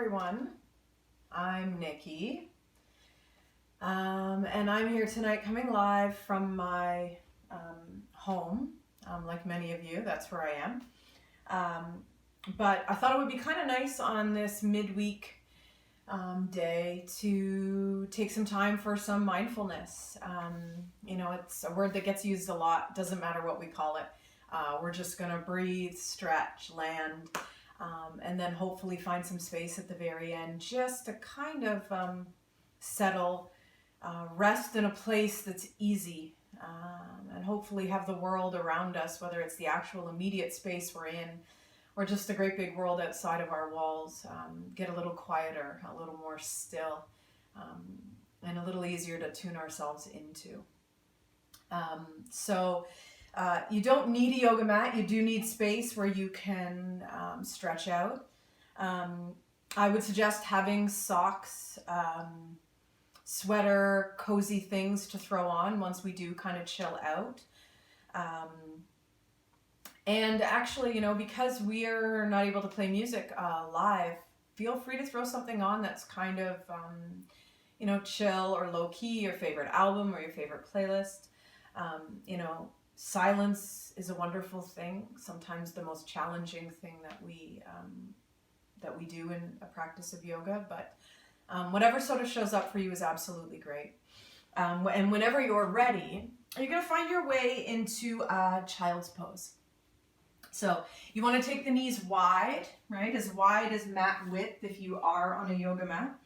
everyone. I'm Nikki, and I'm here tonight coming live from my home. Like many of you, that's where I am. But I thought it would be kind of nice on this midweek day to take some time for some mindfulness. It's a word that gets used a lot, doesn't matter what we call it. We're just going to breathe, stretch, land, and then hopefully find some space at the very end just to kind of settle, rest in a place that's easy, and hopefully have the world around us, whether it's the actual immediate space we're in or just the great big world outside of our walls, get a little quieter, a little more still, and a little easier to tune ourselves into. You don't need a yoga mat. You do need space where you can stretch out. I would suggest having socks, sweater, cozy things to throw on once we do kind of chill out. And actually, because we're not able to play music live, feel free to throw something on that's kind of, chill or low key, your favorite album or your favorite playlist. Silence is a wonderful thing. Sometimes the most challenging thing that we do in a practice of yoga, but whatever sort of shows up for you is absolutely great. And whenever you're ready, you're going to find your way into child's pose. So you want to take the knees wide, right? As wide as mat width if you are on a yoga mat.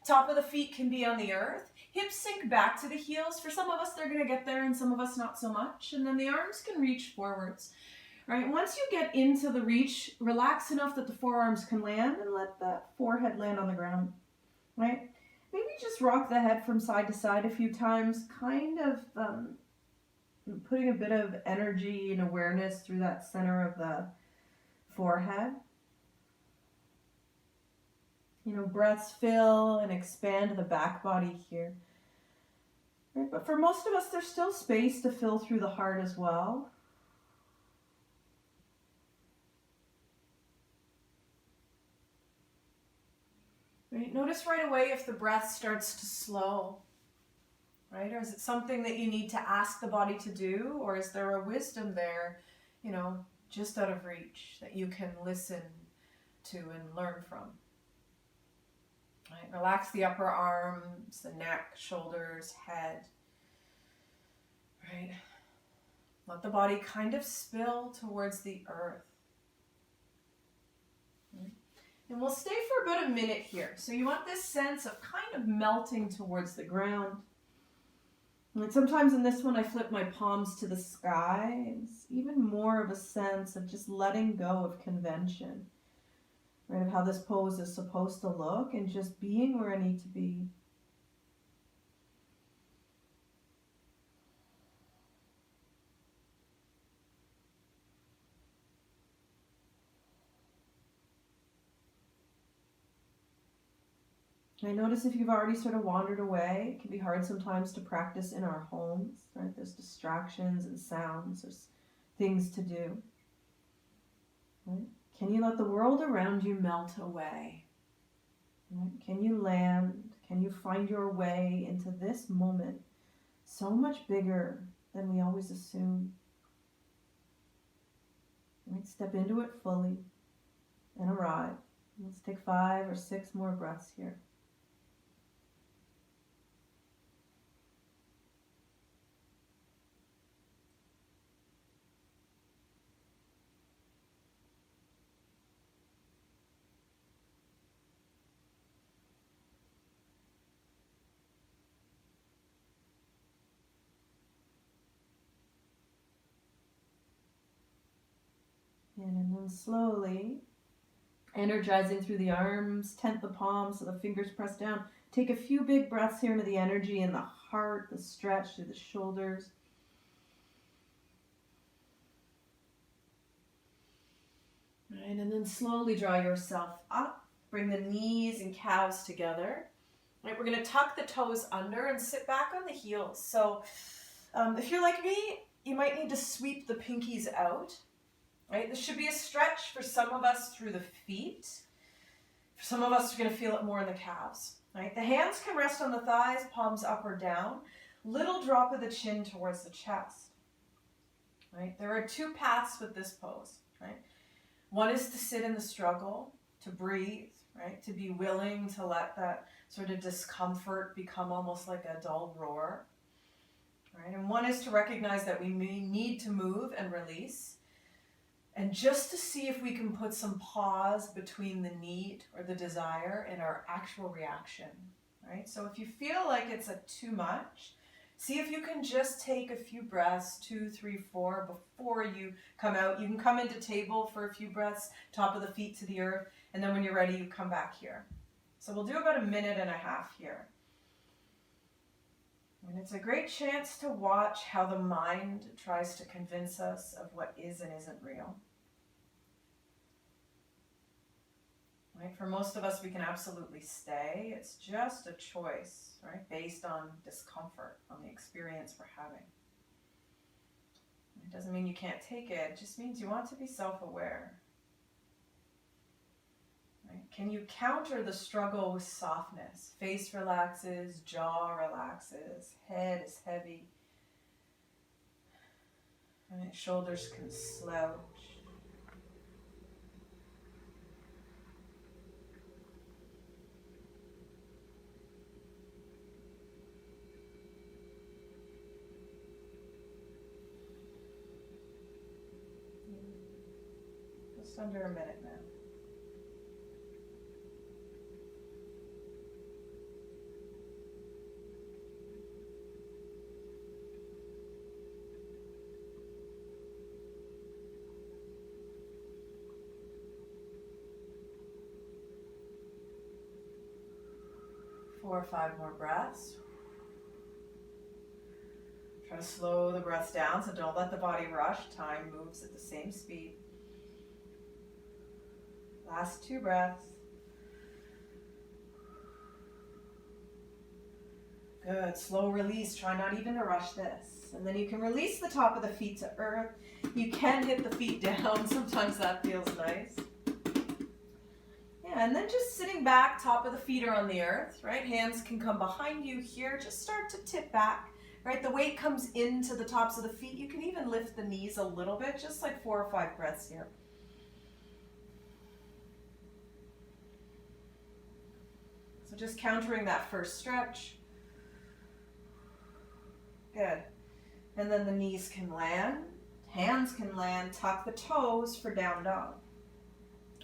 Top of the feet can be on the earth. Hips sink back to the heels. For some of us, they're going to get there, and some of us not so much. And then the arms can reach forwards. Right? Once you get into the reach, relax enough that the forearms can land and let the forehead land on the ground. Right? Maybe just rock the head from side to side a few times, kind of putting a bit of energy and awareness through that center of the forehead. Breaths fill and expand the back body here. Right? But for most of us, there's still space to fill through the heart as well. Right? Notice right away if the breath starts to slow. Right? Or is it something that you need to ask the body to do? Or is there a wisdom there, just out of reach that you can listen to and learn from? Right? Relax the upper arms, the neck, shoulders, head. Right? Let the body kind of spill towards the earth. Right? And we'll stay for about a minute here. So you want this sense of kind of melting towards the ground. And sometimes in this one I flip my palms to the sky. It's even more of a sense of just letting go of convention. Right, of how this pose is supposed to look and just being where I need to be. I notice if you've already sort of wandered away, it can be hard sometimes to practice in our homes, right? There's distractions and sounds, there's things to do, right? Can you let the world around you melt away? Right? Can you land? Can you find your way into this moment so much bigger than we always assume? Right? Step into it fully and arrive. Let's take 5 or 6 more breaths here. And then slowly, energizing through the arms, tent the palms so the fingers press down. Take a few big breaths here into the energy in the heart, the stretch through the shoulders. Right, and then slowly draw yourself up. Bring the knees and calves together. Right, we're going to tuck the toes under and sit back on the heels. So if you're like me, you might need to sweep the pinkies out. Right? This should be a stretch for some of us through the feet. Some of us are going to feel it more in the calves, right? The hands can rest on the thighs, palms up or down. Little drop of the chin towards the chest, right? There are two paths with this pose, right? One is to sit in the struggle, to breathe, right? To be willing to let that sort of discomfort become almost like a dull roar, right? And one is to recognize that we may need to move and release, and just to see if we can put some pause between the need or the desire and our actual reaction, right? So if you feel like it's too much, see if you can just take a few breaths, 2, 3, 4, before you come out. You can come into table for a few breaths, top of the feet to the earth, and then when you're ready, you come back here. So we'll do about 1.5 minutes here. And it's a great chance to watch how the mind tries to convince us of what is and isn't real. Right? For most of us, we can absolutely stay. It's just a choice, right? Based on discomfort, on the experience we're having. It doesn't mean you can't take it. It just means you want to be self-aware. Right? Can you counter the struggle with softness? Face relaxes, jaw relaxes, head is heavy. Right? Shoulders can slouch. Just under 1 minute now. Four or 5 more breaths. Try to slow the breath down, so don't let the body rush. Time moves at the same speed. Last 2 breaths. Good. Slow release. Try not even to rush this. And then you can release the top of the feet to earth. You can hit the feet down. Sometimes that feels nice. Yeah, and then just sitting back, top of the feet are on the earth, right? Hands can come behind you here. Just start to tip back, right? The weight comes into the tops of the feet. You can even lift the knees a little bit, just like 4 or 5 breaths here. So just countering that first stretch. Good. And then the knees can land, hands can land, tuck the toes for down dog.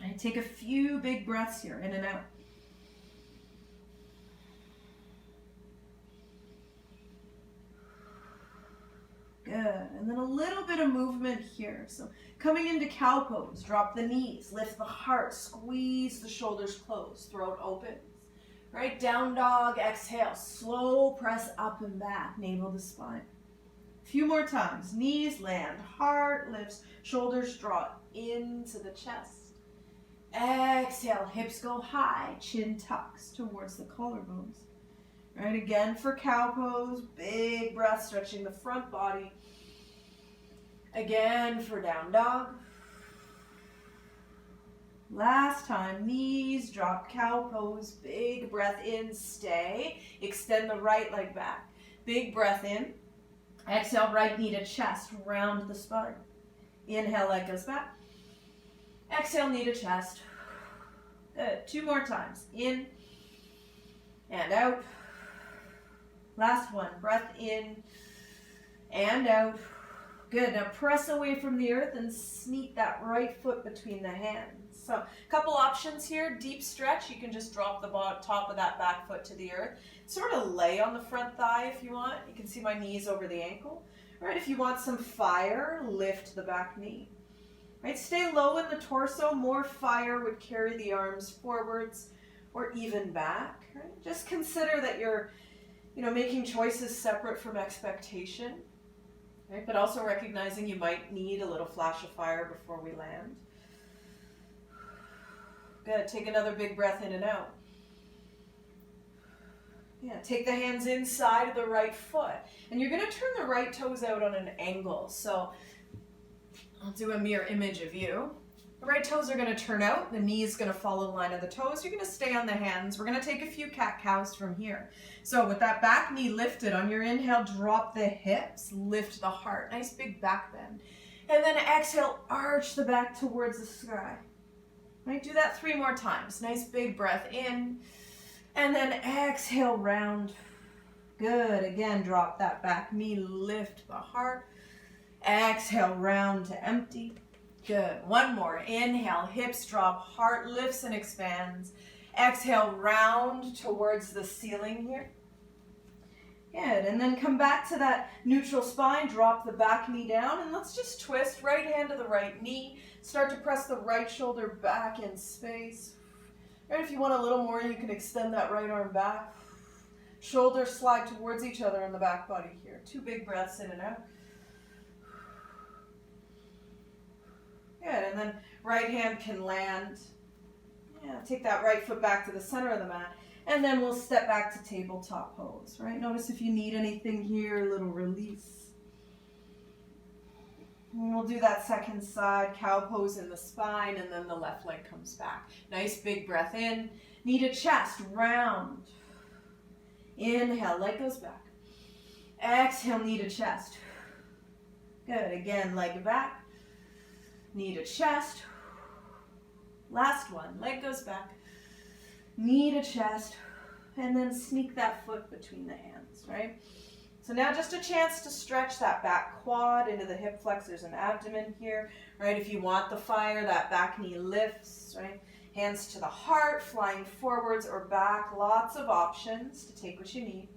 And take a few big breaths here, in and out. Good. And then a little bit of movement here. So coming into cow pose, drop the knees, lift the heart, squeeze the shoulders closed, throat opens. Right, down dog, exhale, slow press up and back, navel to spine. A few more times, knees land, heart lifts, shoulders draw into the chest. Exhale, hips go high, chin tucks towards the collarbones. Right, again for cow pose, big breath, stretching the front body. Again for down dog. Last time, knees drop, cow pose, big breath in, stay. Extend the right leg back. Big breath in. Exhale, right knee to chest, round the spine. Inhale, leg goes back. Exhale, knee to chest. Good. 2 more times. In and out. Last one. Breath in and out. Good. Now press away from the earth and sneak that right foot between the hands. So a couple options here. Deep stretch. You can just drop the top of that back foot to the earth. Sort of lay on the front thigh if you want. You can see my knees over the ankle. Right. If you want some fire, lift the back knee. Right. Stay low in the torso. More fire would carry the arms forwards or even back. Right. Just consider that you're, making choices separate from expectation. Right. But also recognizing you might need a little flash of fire before we land. Good. Take another big breath in and out. Yeah, take the hands inside of the right foot. And you're going to turn the right toes out on an angle. So I'll do a mirror image of you. The right toes are going to turn out. The knees going to follow the line of the toes. You're going to stay on the hands. We're going to take a few cat-cows from here. So with that back knee lifted, on your inhale, drop the hips, lift the heart. Nice big back bend. And then exhale, arch the back towards the sky. Right? Do that 3 more times. Nice big breath in. And then exhale, round. Good. Again, drop that back knee, lift the heart. Exhale, round to empty. Good. One more. Inhale, hips drop, heart lifts and expands. Exhale, round towards the ceiling here. Good. And then come back to that neutral spine, drop the back knee down, and let's just twist. Right hand to the right knee. Start to press the right shoulder back in space. Right, if you want a little more, you can extend that right arm back. Shoulders slide towards each other in the back body here. 2 big breaths in and out. Good, and then right hand can land. Yeah, take that right foot back to the center of the mat. And then we'll step back to tabletop pose, right? Notice if you need anything here, a little release. And we'll do that second side, cow pose in the spine, and then the left leg comes back. Nice big breath in. Knee to chest, round. Inhale, leg goes back. Exhale, knee to chest. Good, again, leg back. Knee to chest. Last one, leg goes back. Knee to chest. And then sneak that foot between the hands, right? So now just a chance to stretch that back quad into the hip flexors and abdomen here, right? If you want the fire, that back knee lifts, right? Hands to the heart, flying forwards or back. Lots of options to take what you need.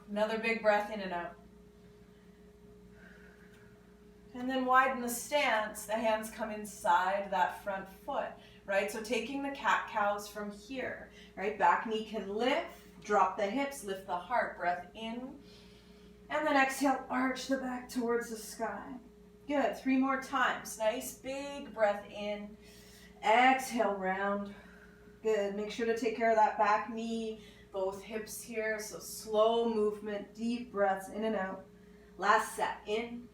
Another big breath in and out. And then widen the stance. The hands come inside that front foot, right? So taking the cat-cows from here, right? Back knee can lift. Drop the hips, lift the heart. Breath in. And then exhale, arch the back towards the sky. Good. 3 more times. Nice big breath in. Exhale, round. Good. Make sure to take care of that back knee, both hips here. So slow movement, deep breaths in and out. Last set. In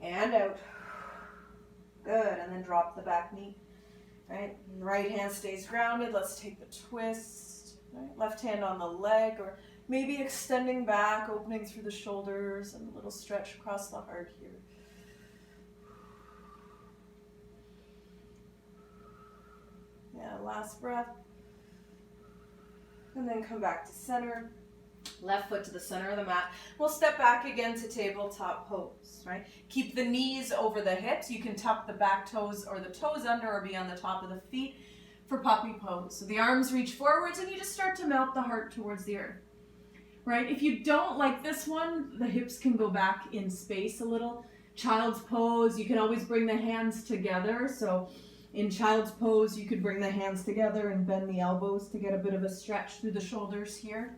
and out. Good. And then drop the back knee. Right? Right hand stays grounded. Let's take the twist. Right? Left hand on the leg, or maybe extending back, opening through the shoulders, and a little stretch across the heart here. Yeah, last breath. And then come back to center. Left foot to the center of the mat. We'll step back again to tabletop pose, right? Keep the knees over the hips. You can tuck the back toes or the toes under or be on the top of the feet for puppy pose. So the arms reach forwards and you just start to melt the heart towards the earth, right? If you don't like this one, the hips can go back in space a little. Child's pose, you can always bring the hands together. So in child's pose, you could bring the hands together and bend the elbows to get a bit of a stretch through the shoulders here.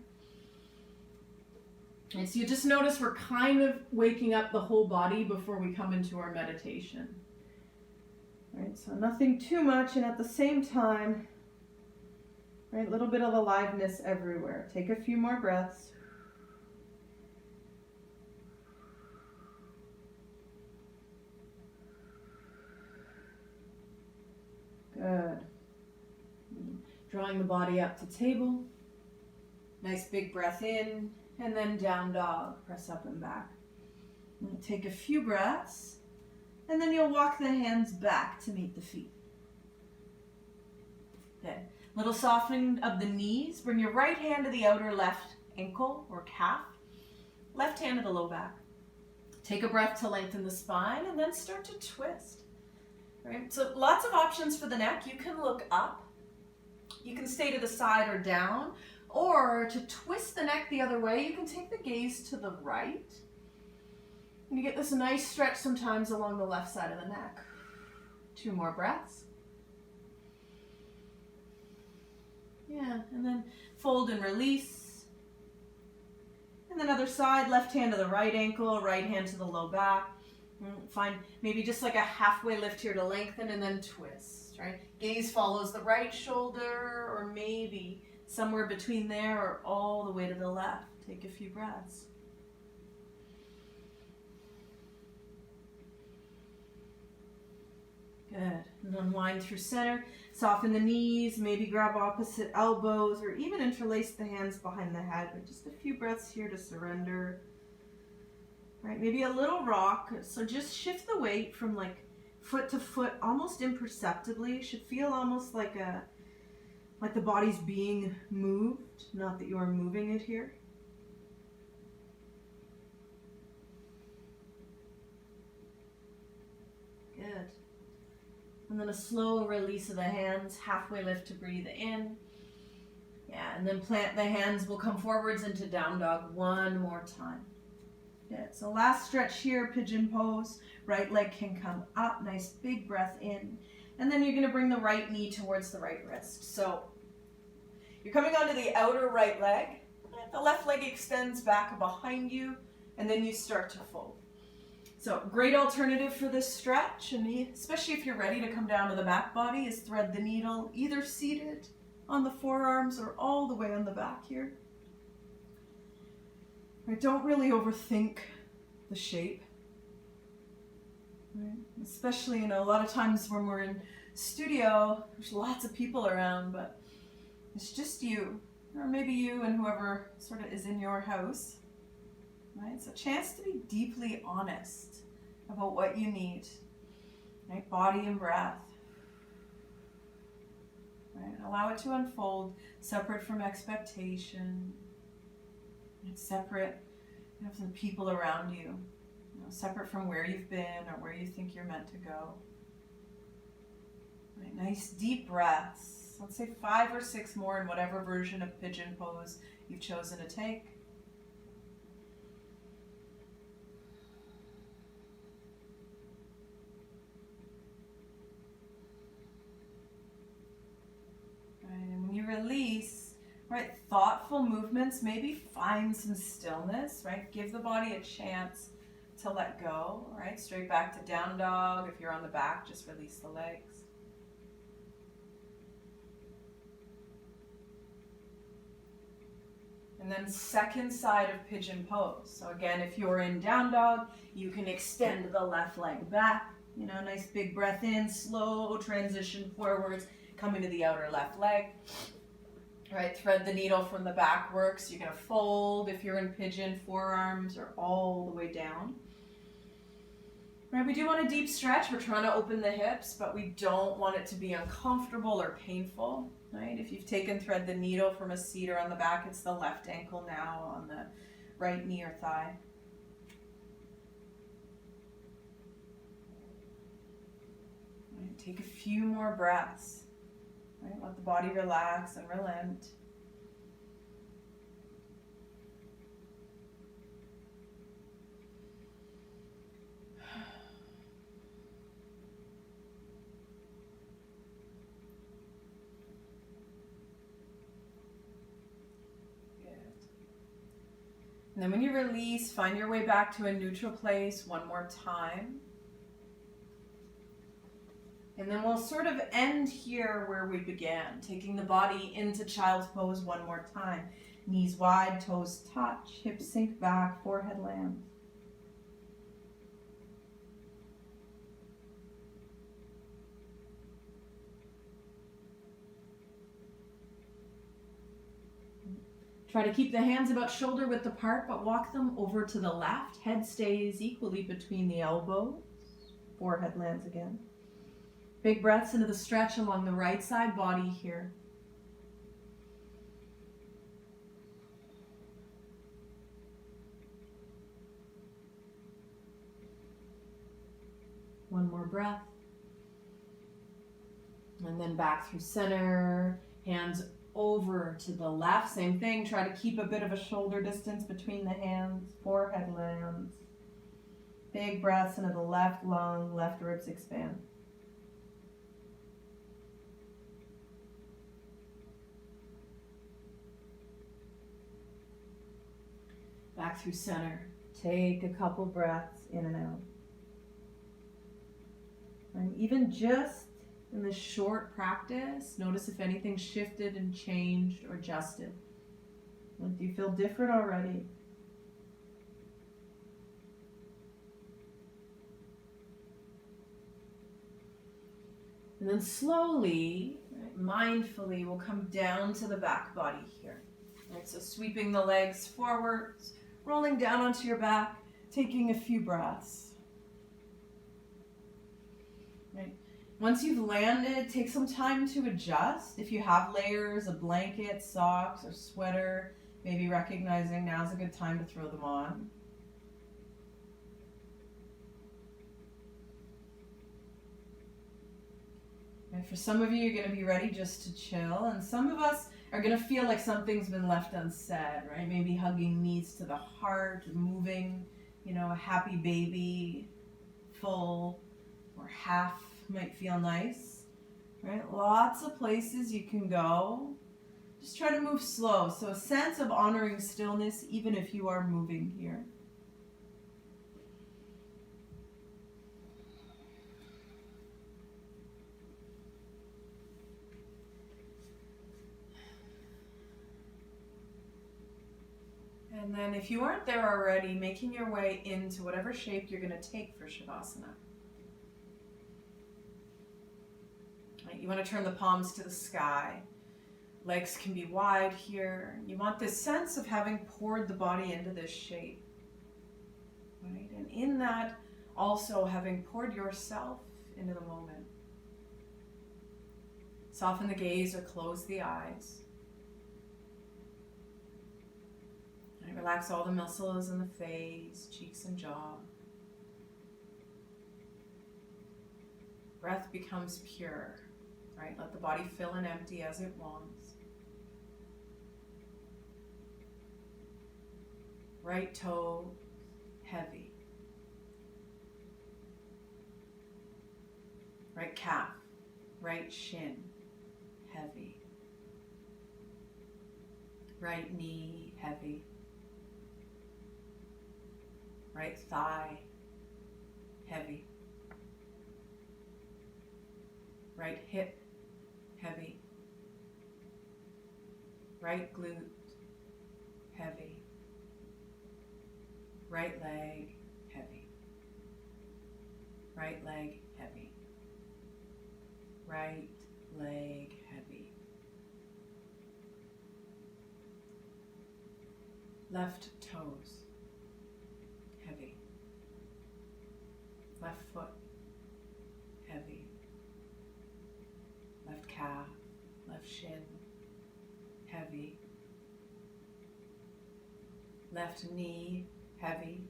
And so you just notice we're kind of waking up the whole body before we come into our meditation. Right, so nothing too much, and at the same time, right, a little bit of aliveness everywhere. Take a few more breaths. Good. Drawing the body up to table. Nice big breath in, and then down dog. Press up and back. And take a few breaths. And then you'll walk the hands back to meet the feet. Good. Little softening of the knees. Bring your right hand to the outer left ankle or calf. Left hand to the low back. Take a breath to lengthen the spine and then start to twist. Right? So lots of options for the neck. You can look up. You can stay to the side or down. Or to twist the neck the other way, you can take the gaze to the right. And you get this nice stretch sometimes along the left side of the neck. 2 more breaths. Yeah, and then fold and release. And then other side, left hand to the right ankle, right hand to the low back. Find maybe just like a halfway lift here to lengthen and then twist, right? Gaze follows the right shoulder or maybe somewhere between there or all the way to the left. Take a few breaths. Good. And unwind through center. Soften the knees, maybe grab opposite elbows, or even interlace the hands behind the head. But just a few breaths here to surrender. Right, maybe a little rock. So just shift the weight from like foot to foot, almost imperceptibly. It should feel almost like the body's being moved, not that you are moving it here. Good. And then a slow release of the hands, halfway lift to breathe in. Yeah, and then plant the hands. We'll come forwards into down dog one more time. Good. So last stretch here, pigeon pose. Right leg can come up. Nice big breath in. And then you're going to bring the right knee towards the right wrist. So you're coming onto the outer right leg. The left leg extends back behind you, and then you start to fold. So great alternative for this stretch, and especially if you're ready to come down to the back body, is thread the needle, either seated on the forearms or all the way on the back here. Right, don't really overthink the shape. Right? Especially, a lot of times when we're in studio, there's lots of people around, but it's just you, or maybe you and whoever sort of is in your house. Right? It's a chance to be deeply honest about what you need. Right? Body and breath. Right? Allow it to unfold, separate from expectation. It's separate from the people around you. Separate from where you've been or where you think you're meant to go. Right? Nice deep breaths. Let's say 5 or 6 more in whatever version of pigeon pose you've chosen to take. And when you release, right, thoughtful movements, maybe find some stillness, right? Give the body a chance to let go, right? Straight back to down dog. If you're on the back, just release the legs. And then second side of pigeon pose. So again, if you're in down dog, you can extend the left leg back. Nice big breath in, slow transition forwards. Coming to the outer left leg. Right, thread the needle from the back works. You're going to fold if you're in pigeon, forearms are all the way down. Right, we do want a deep stretch. We're trying to open the hips, but we don't want it to be uncomfortable or painful. Right, if you've taken thread the needle from a seat or on the back, it's the left ankle now on the right knee or thigh. Right, take a few more breaths. Right, let the body relax and relent. Good. And then when you release, find your way back to a neutral place one more time. And then we'll sort of end here where we began, taking the body into child's pose one more time. Knees wide, toes touch, hips sink back, forehead lands. Try to keep the hands about shoulder width apart, but walk them over to the left. Head stays equally between the elbows. Forehead lands again. Big breaths into the stretch along the right side body here. One more breath. And then back through center. Hands over to the left. Same thing. Try to keep a bit of a shoulder distance between the hands. Forehead lands. Big breaths into the left lung. Left ribs expand. Back through center. Take a couple breaths in and out. And even just in this short practice, notice if anything shifted and changed or adjusted. Do you feel different already? And then slowly, right, mindfully, we'll come down to the back body here. Right, so sweeping the legs forwards, rolling down onto your back, taking a few breaths. Right. Once you've landed, take some time to adjust. If you have layers, a blanket, socks, or sweater, maybe recognizing now's a good time to throw them on. And for some of you, you're going to be ready just to chill. And some of us are going to feel like something's been left unsaid, right? Maybe hugging knees to the heart, moving, a happy baby, full or half might feel nice, right? Lots of places you can go. Just try to move slow. So a sense of honoring stillness, even if you are moving here. And then if you aren't there already, making your way into whatever shape you're going to take for Shavasana. Right, you want to turn the palms to the sky. Legs can be wide here. You want this sense of having poured the body into this shape. Right? And in that, also having poured yourself into the moment. Soften the gaze or close the eyes. Right, relax all the muscles in the face, cheeks and jaw. Breath becomes pure. Right? Let the body fill and empty as it wants. Right toe heavy. Right calf, right shin heavy. Right knee heavy. Right thigh heavy. Right hip heavy. Right glute heavy. Right leg heavy. Right leg heavy. Right leg heavy. Left toes heavy. Left foot heavy. Left calf, left shin heavy. Left knee heavy.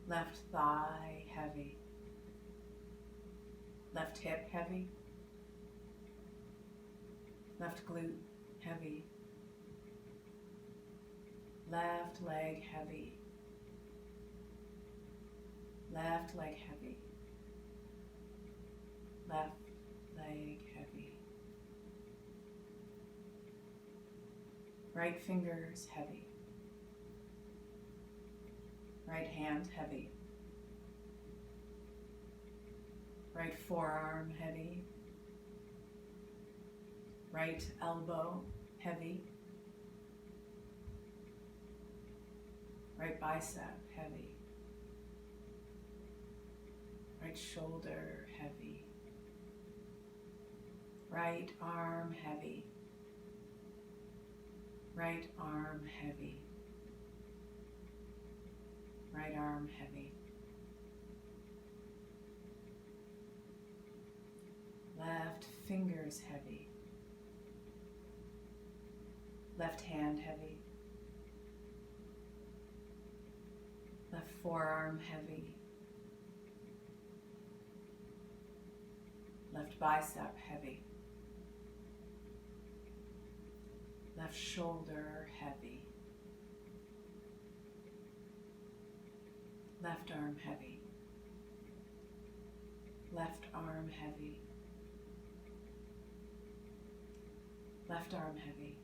Left thigh heavy. Left hip heavy. Left glute heavy. Left leg heavy. Left leg heavy. Left leg heavy. Right fingers heavy. Right hand heavy. Right forearm heavy. Right elbow heavy. Right bicep heavy. Right shoulder heavy. Right arm heavy. Right arm heavy. Right arm heavy. Left fingers heavy. Left hand heavy. Left forearm heavy. Left bicep heavy. Left shoulder heavy. Left arm heavy. Left arm heavy. Left arm heavy.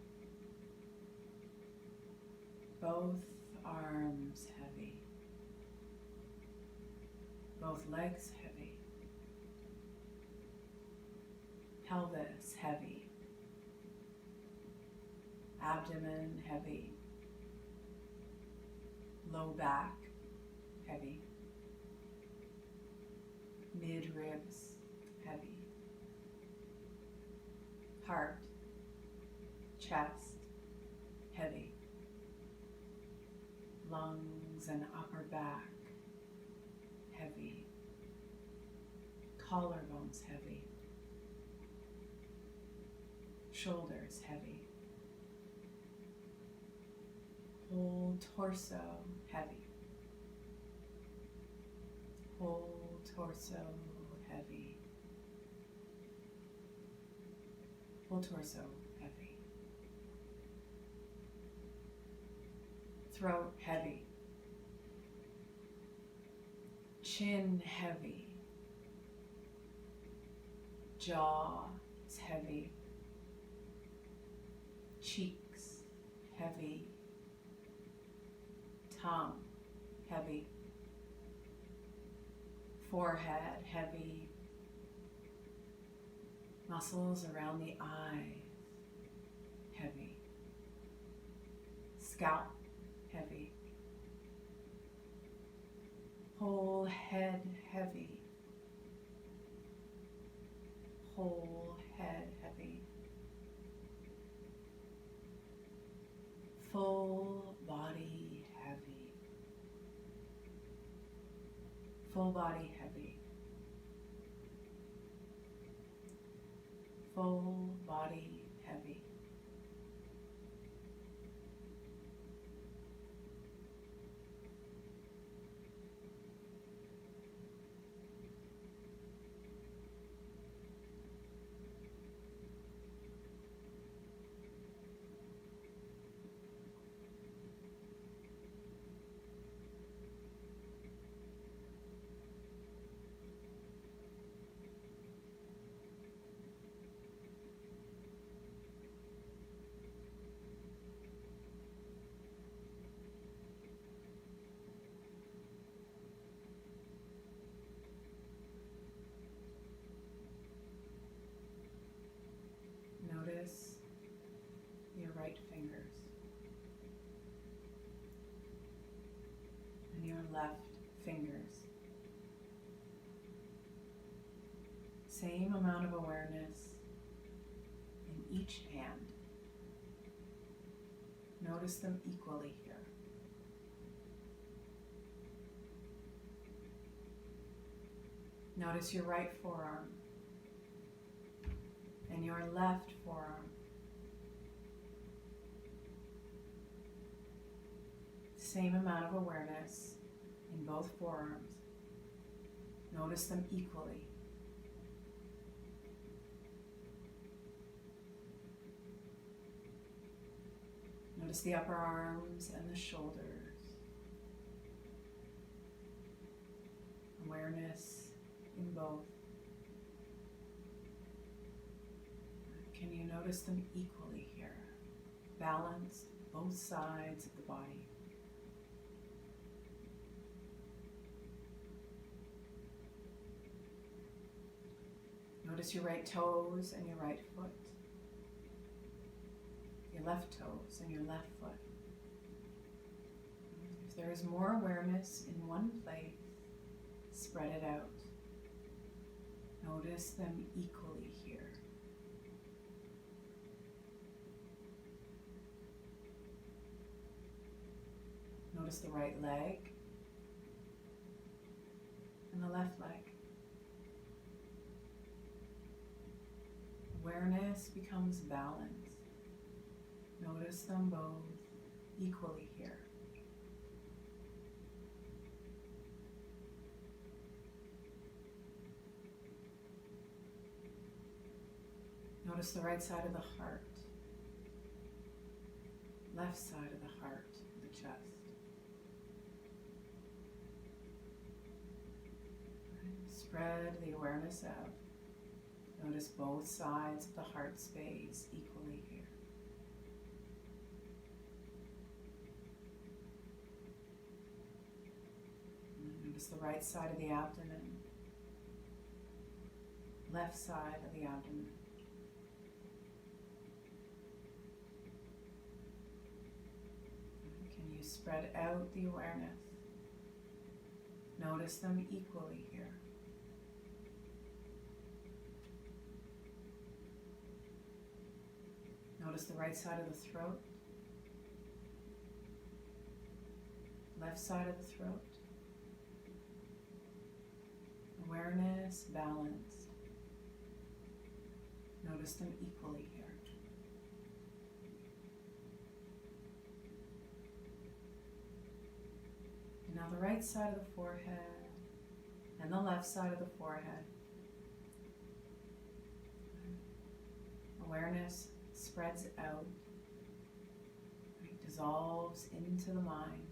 Both arms heavy. Both legs heavy. Pelvis heavy. Abdomen heavy. Low back heavy. Mid ribs heavy. Heart, chest, heavy. Lungs and upper back, heavy. Collarbones heavy. Shoulders heavy. Whole torso heavy. Whole torso heavy. Whole torso heavy. Throat heavy. Chin heavy. Jaw is heavy. Cheeks heavy. Tongue heavy. Forehead heavy. Muscles around the eyes heavy. Scalp heavy. Whole head heavy. Whole head heavy. Full body heavy. Full body heavy. Full body heavy. Notice your right fingers and your left fingers. Same amount of awareness in each hand. Notice them equally here. Notice your right forearm and your left forearm. Same amount of awareness in both forearms. Notice them equally. Notice the upper arms and the shoulders. Awareness in both. Can you notice them equally here? Balanced, both sides of the body. Notice your right toes and your right foot. Your left toes and your left foot. If there is more awareness in one place, spread it out. Notice them equally here. Notice the right leg and the left leg. Awareness becomes balance. Notice them both equally here. Notice the right side of the heart, left side of the heart, the chest. Spread the awareness out. Notice both sides of the heart space equally here. Notice the right side of the abdomen, left side of the abdomen. Can you spread out the awareness? Notice them equally here. Notice the right side of the throat, left side of the throat. Awareness, balanced. Notice them equally here. And now the right side of the forehead and the left side of the forehead. Awareness spreads out, right? Dissolves into the mind.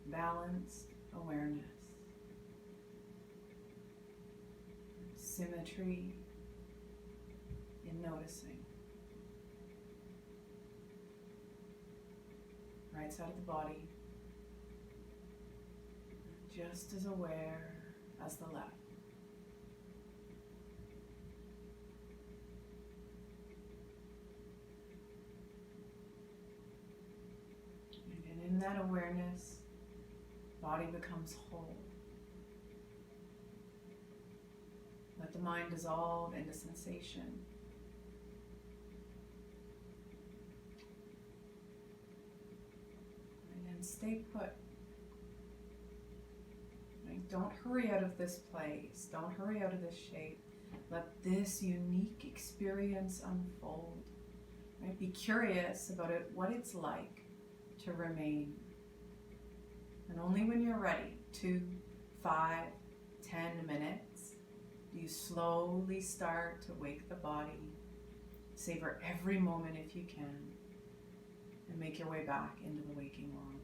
Balanced awareness. Symmetry in noticing. Right side of the body, just as aware as the left. And in that awareness, body becomes whole. Let the mind dissolve into sensation. And then stay put. Right? Don't hurry out of this place. Don't hurry out of this shape. Let this unique experience unfold. Right? Be curious about it, what it's like to remain. And only when you're ready, 2, 5, 10 minutes, you slowly start to wake the body. Savor every moment if you can, and make your way back into the waking world.